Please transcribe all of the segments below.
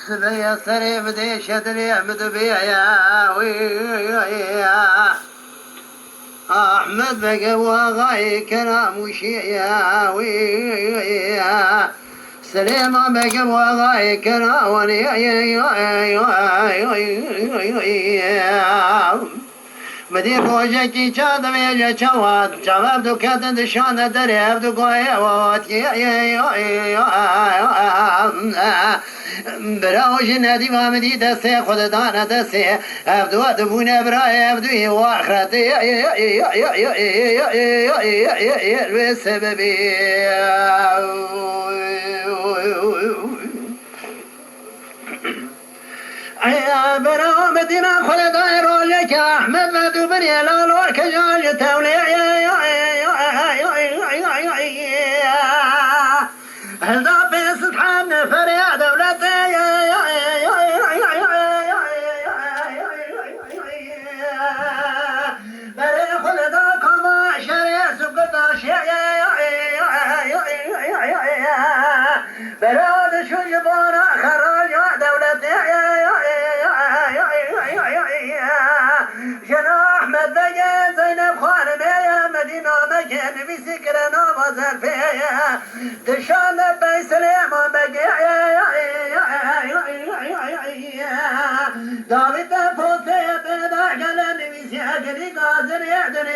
سبيا سري بدي شدري مدبيا ويا أحمد بقى وغاي كلام وشيا ويا سليمة بقى وغاي كلام مدي روجكي چاد ویجا چواد جواب دو کتن دشان دریاب دو گویا وات براوش ندی وامدی دسته خود دانه دسته ابدو دبونه برای ابدوی و آخرت بسببی برا مدينة خلد روجك أحمد مدو بني لالور كجاج تولي هذا بس تحمل فريا دولتي بري خلد كما شري سقط برا شو جبنا خراج دولتي جنا أحمد بقى زينب خانم يا مدينة مكان بسكرنا وزر فيها دشان بي سليمان بقى داوود فوتي بدا قلن بسياقني قادر يعدني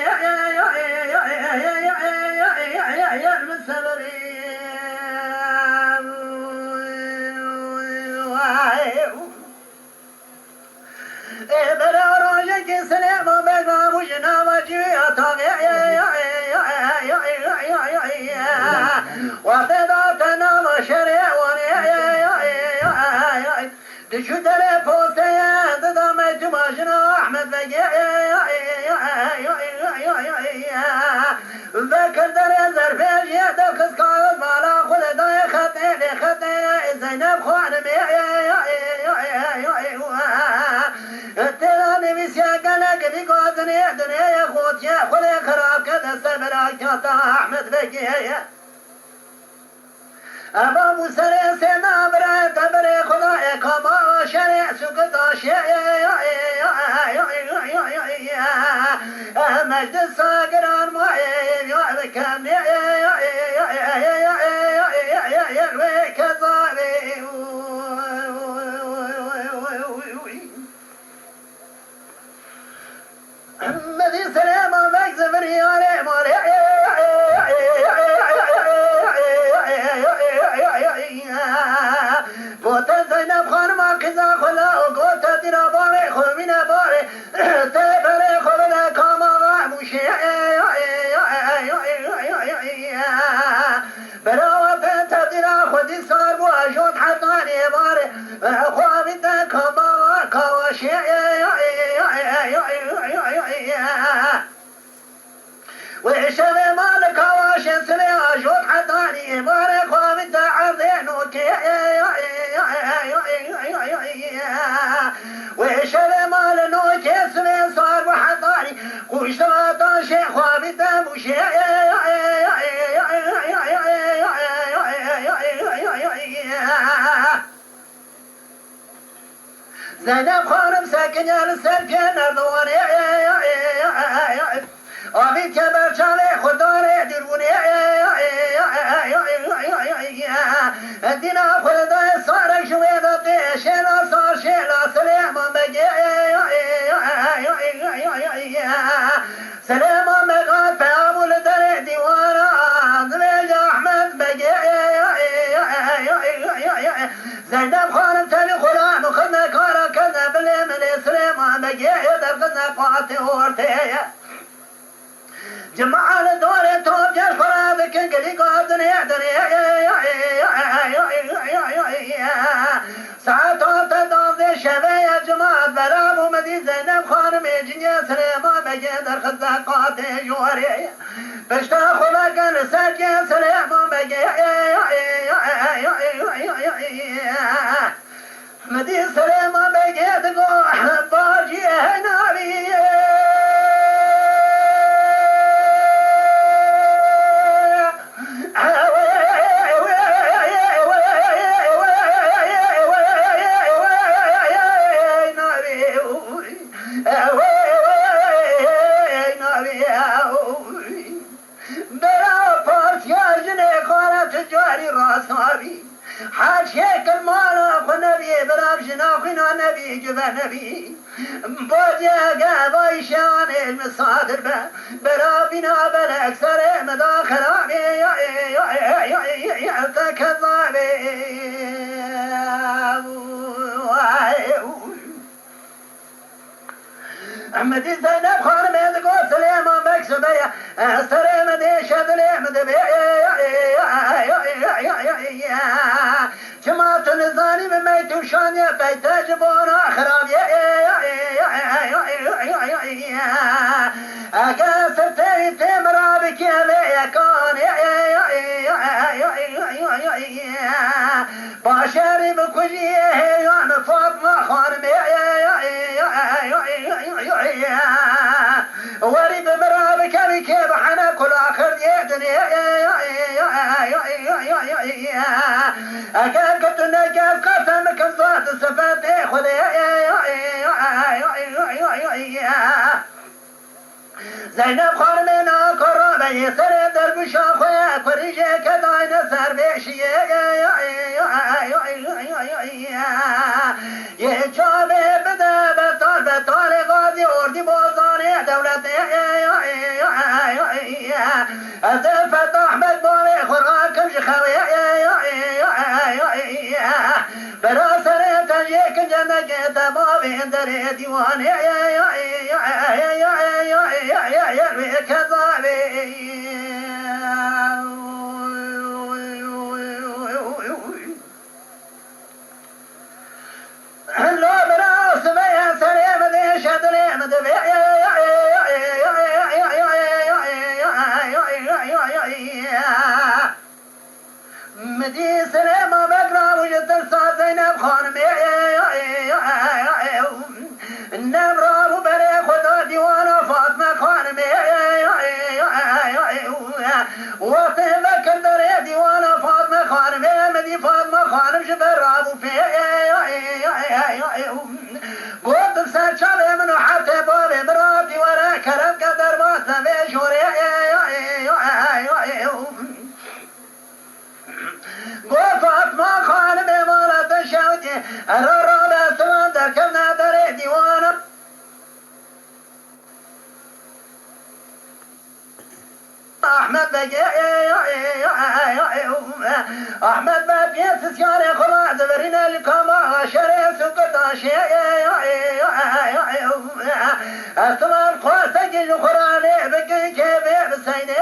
يا المسلرين برا روجك سلام بقى وجنا وجيا طاغي وفداتنا وشريع دشو دري فوتي ددامت ماجنا احمد بقى ذكر دري زرفيج يدك قاعد مالا خلدا خطي زينب خانم تلاني بسياقنا قدي قادني دنيا يا خوت يا خلي خراب كذا سبراك يا احمد بكيه أبا مسري سما برا تبري خداي كما شرع سكت شيء مجد الصاقران معين يعذكم يرويك الظالم مدي سليمان بكزفر يا مالي قوتا زينب خانم كذا خلا وقوتا دينا باري خومينا باري تبري خلنا كما غاموشي براوة بنتا دينا خودي صار بواجود حطاني باري خوامينا كما كواشي وعشبه مالك واشن سلي عجود حطاني باري خوامينا عرضين وكي وعشبه مال نوكي سلي صار وحطاني قوشتا شيخ خوامينا مشي زينب خانم ساكن يا لسركن أردواني أبي كبر شالي خداري ديروني الدينا خلداي صار شوية دي شيلا صار شيلا سليمان بقي سليمان بقى في أبو الدرع ديوانا زليج أحمد بقي زينب خانم تاني خلان وخدنا كارا كذا باليمن سليمان بقي دفقنا قاتي ورتي جماعة الدور توب جل فرادك انقلي قادني ساعتها تدام ذي شبيه جماعة بلاب ومدي زينب خانم جنيا سليمان بقدر خزاقات جواري بشتا خلق نساك سليمان مدي سليمان بقدر باجي هنالي جواری راسنابی حاجیک المالا خو نبی برام جناخینا نبی جبه نبی باجه گوای شان مصادر به برا بینا بل اکثر مداخلابی تکذابی احمدی زینب خانم ادگو سلیمان بکسبه سلیم دی شدلیم دبی چما تنزانی بمیتو شانی بیتا جبونا خرابی اگه سرطری تیمرا بکی بیکان باشری بکجی هیان فاطمه خانم وری بمرا بکمی که بحنا کل آخر دیدنی اگر کتو نگاز قسم کم ذات صفت خودی زینب خانم ناکرابه سر درگوشا خواه کریجه که داین سر بیشیه یه جابه بده بطال غازی اردی بازانه دولت از فتح احمد بابی خوران کمش خوی برا سر تجیک جنگ تبابی در دیوانه مدي سلامة بقرا وجدت الصاد زينب خانم النمرة وبري خدا ديوانا فاطمة خانم وطيبة كندر ديوانا فاطمة خانم مدي فاطمة خانم جبر رابو في قلت بسر شابي منو حتى بابي مراتي ورا كرم قدر باسم بشوري فاطمة خانم مالت الشوتي الرابع سلام در كمنا در ديوانا احمد بقى احمد بقى بيس سيارة خلاص برينا الكما شري سكت السلام قوسك القرآن بقى كيف بسيدي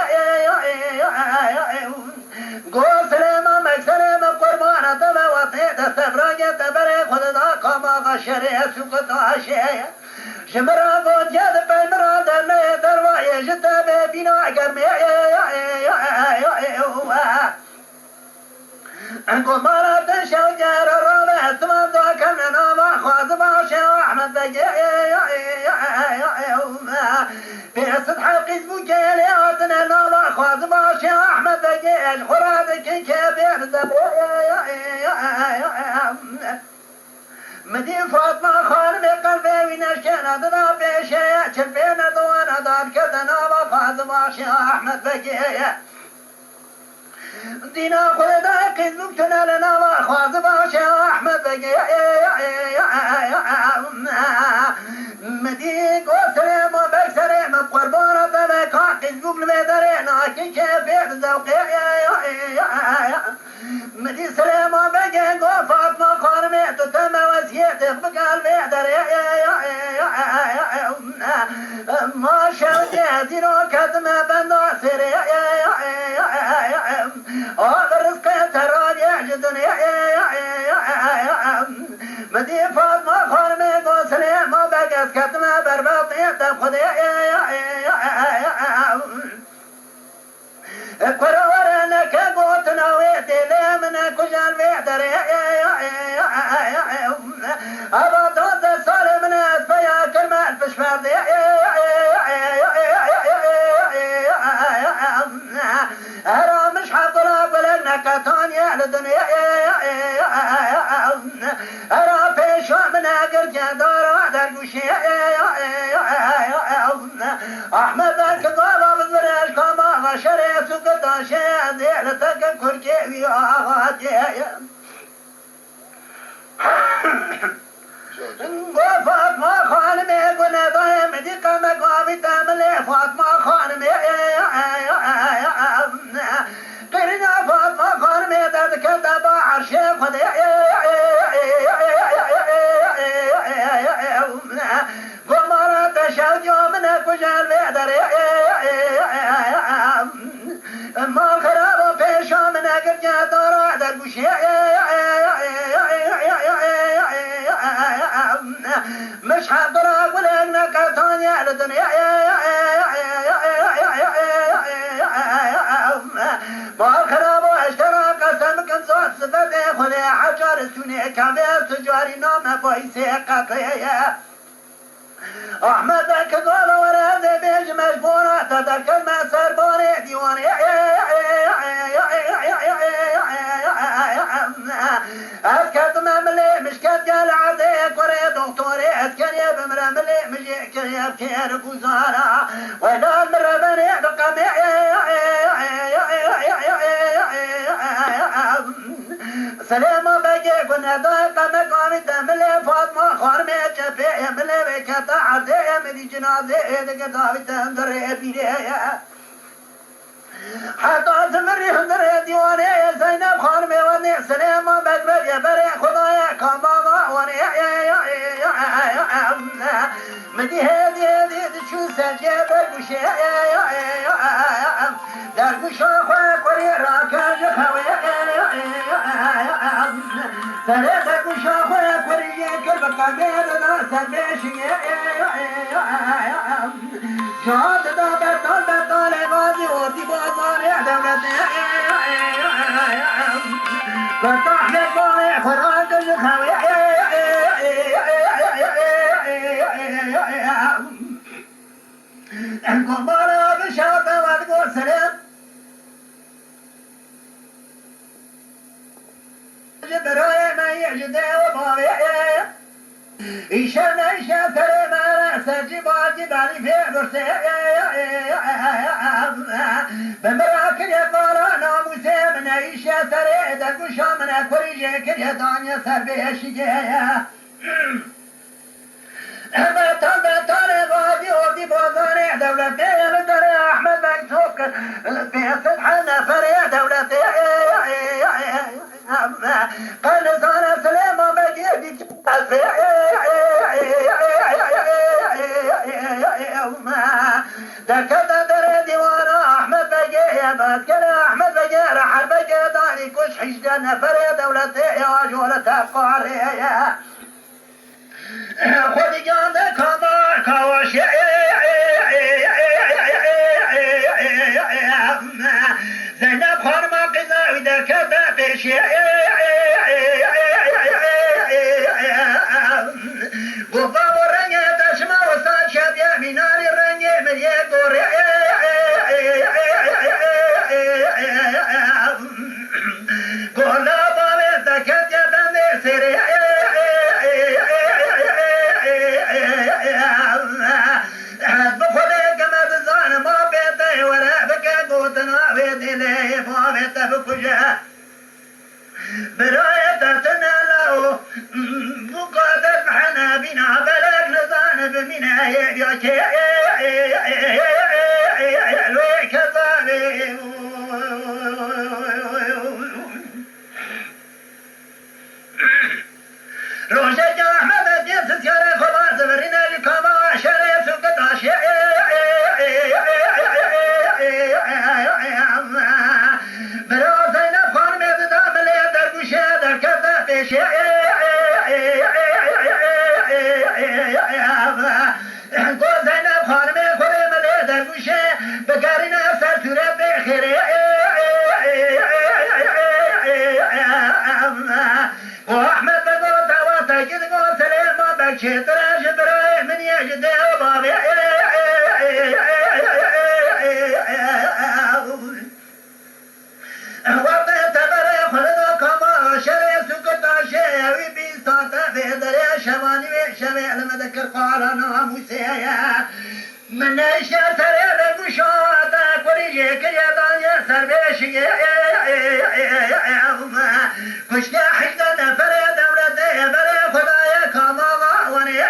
قول سلام مكسلم قربان تبا وطيت استفراج تبري خد دا كما شري سكت شمرا بود جد بمرا دم درواي جت بينا گرمي انكو مارا تشجر الرابع ثم ذاك من ما خاز باشا احمد بقى بيصد حقي بوكيلاتنا ما خاز باشا احمد بقى الخرادك كبير مدي فاطمة خانم قلبي ونشكنا دنا بيشي شبينا دوانا دار كدنا وفاز باشا احمد بقى دينا خلدا كذبتنا لنا وخاز باشا احمد بقى مديك وسلام وبكسلام بقربانة بكا كذبوك المدرينا كي كيف ذوقي مدي سلام وبقى فاطمة خانمي تتم وسيتك بقلبي دري ما شوتي زيرو كتم بناصري رزقي تراجع جدني مدي فاطمة خانمي سلام وبقى كتم برباطي تبخدي كرورنا كبوتنا ويتي من كجال بيدر أبطوت الصالح من أسفيا كلمة الفشفار أرى مش حضر بلغنا كتانيا لدنيا أرى في شو من أقرجة دارا درقوشي أحمد بك ضابا بزرش كما شري سكتا شادي لتك كركي وياغاتي فاطمة خانمي قلنا ضايم ديك مقامي تاملي فاطمة خانمي قرنا فاطمة خانمي دادك تبع عرشي خدي قمرة شوج يومنا كجال بيدري ما خراب في شامنا قرجة دورا دربوشي مش حضر اقول انك ثاني على الدنيا باخرب واشترى قسم كنزات صفتي خذي حجر السنة كامل تجاري نوم فايسي قطية احمد كقول ورازي بيج مجبورة تذكر ما سربوني ديواني اسكت مملي مش كتقال عزي كوري دكتوري اسكن يا بمرملي مجي كريب كير بوزارة ولا المربني بقمي سلام بجي كنا ضايقة مقامي تملي فاطمة خارمي شفي ملي بكتا عزي مدي جنازي دقتا بتندري بيريا حتى زمري هندري ديواني يا زينب خانمي وني سلام بجبر يا بري خدايا كماما وني مدي هدي شو سجي برقوشي درقوشا خواه كوري راكا جخوي سريتا قوشا خواه كوري كل بقامي دانا سربيشي جاد دا بطال بطال غازي ودي بازاري دولتي بطاح للباري خراج جخوي القمارة بشاطة وتقول سلام جبرايا ما يجدي وبابي إيشان إيشان سلام رأس جبال جبالي في برسي بمراكل يقارا ناموسي من إيشان سريد القشا من أكوريجي كل يدانيا سر بيشيجي بطل غازي ودي بازاري دولتي لدري احمد مكتوك بيصد حنا فريق دولتي قال صار سليم بجيب دكتا دري ديوانا احمد بجي باسكر احمد بجي رحل بجي داني كش حجدنا فريق دولتي يا جولة قاري خودی جان کامار کاوش زینب خانم قضاوی در کرده پیشی گفت و رنگ دشما و سال شد یا میناری رنگ من یک گوری گولا باوی دکت یا بنده سری بخوده کمه بزان ما بیته وره بکه گوتنا ویدی لی ما بیته بکجه برای تتنه لو بقادر محنا بینا بلک نزان بمینه یا که لوی کذابی روشه جا احمد جنس سیاره خلاص برینه لکاما شره سکتاش برا زینب خانم داملی در گوشه در کرده پیشه گو زینب خانم خوری ملی در گوشه بگرین سر سوره بخیره گو احمد بگو تواتا کد گو سلیمان بکشه تراش برای من یجده و بابی وقت تبره خلدا کما شره سکتا وی بیستان تفیدره شوانی و شوی علم ذکر قارانا موسیه من نشه سره بگوشا تا کلیجه که شيء كشك حجة نفر دولة بري خدايا كما وني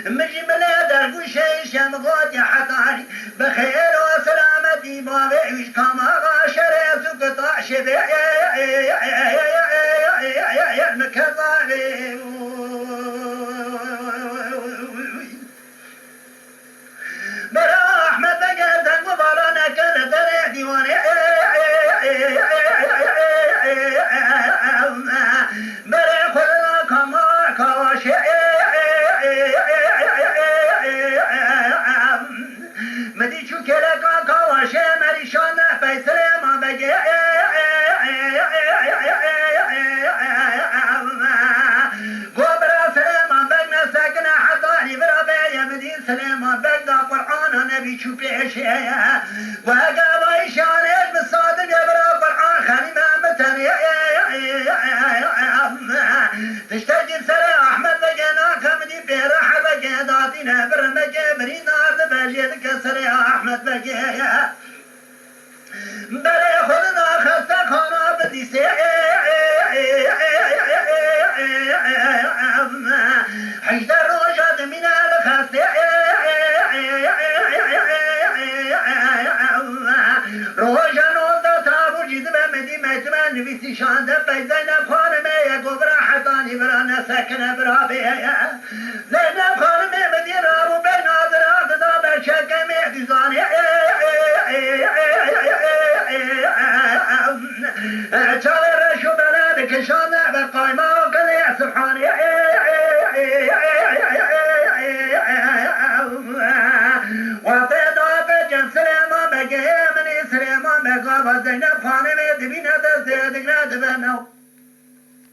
مجي ملادر كشي شمغوت حطاني بخير وسلامتي بابي وش كما شريت قطع شبي مكذابي برا أحمد بقيتك وبرانا كان دريع ديواني برا خذنا كما كواشي مدي شو كلك كواشي مريشان بيسري ما بقي قبر سليمان بقنا ساكنة حضاني برا بيا مدين سليمان بقنا قرآن نبي شو بيشيا وقال عيشان بالصادق برا قرآن خاني ما متني تشتاق سري أحمد بقنا كمدي بيرح بقى داتينا برمجة برينا بجد كسري أحمد بقى بلي خذنا خسته خانا بدي حجد الرجاد من الخسته روجا نوضا تابو جد بمدي مجمن بيسي شاند بيزينب خانمي يقبر حطاني برانا سكن برابيا زينب خانمي مدينة وبين ناظرات دابا شكمي ديزاني شاور شو بلادك شان بالقايمة وقلي سبحاني وطينا بجن سليمان بقى مني سليمان بقى زينب خانمي دبينا دزيدك لا دبنو